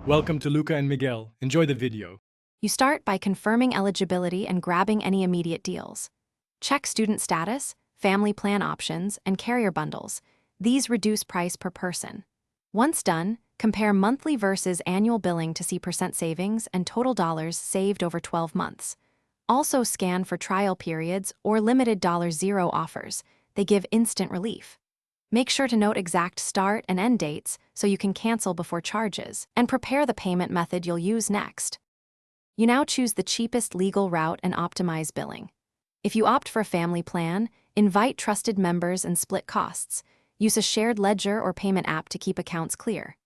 Welcome to Luca and Miguel. Enjoy the video. You start by confirming eligibility and grabbing any immediate deals. Check student status, family plan options, and carrier bundles. These reduce price per person. Once done, compare monthly versus annual billing to see percent savings and total dollars saved over 12 months. Also scan for trial periods or limited $0 offers. They give instant relief. Make sure to note exact start and end dates so you can cancel before charges, and prepare the payment method you'll use next. You now choose the cheapest legal route and optimize billing. If you opt for a family plan, invite trusted members and split costs. Use a shared ledger or payment app to keep accounts clear.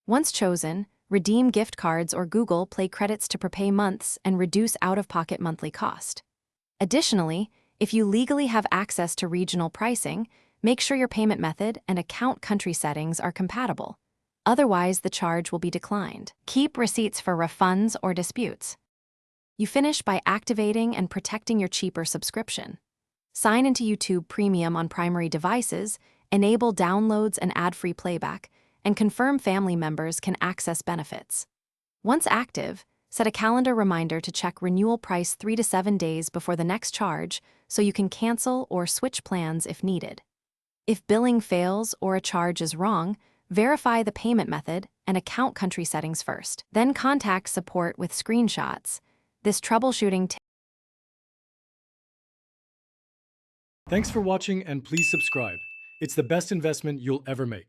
Once chosen, redeem gift cards or Google Play credits to prepay months and reduce out-of-pocket monthly cost. Additionally, if you legally have access to regional pricing, make sure your payment method and account country settings are compatible. Otherwise, the charge will be declined. Keep receipts for refunds or disputes. You finish by activating and protecting your cheaper subscription. Sign into YouTube Premium on primary devices, enable downloads and ad-free playback, and confirm family members can access benefits. Once active, set a calendar reminder to check renewal price 3 to 7 days before the next charge so you can cancel or switch plans if needed. If billing fails or a charge is wrong, verify the payment method and account country settings first. Then contact support with screenshots. This troubleshooting Thanks for watching and please subscribe. It's the best investment you'll ever make.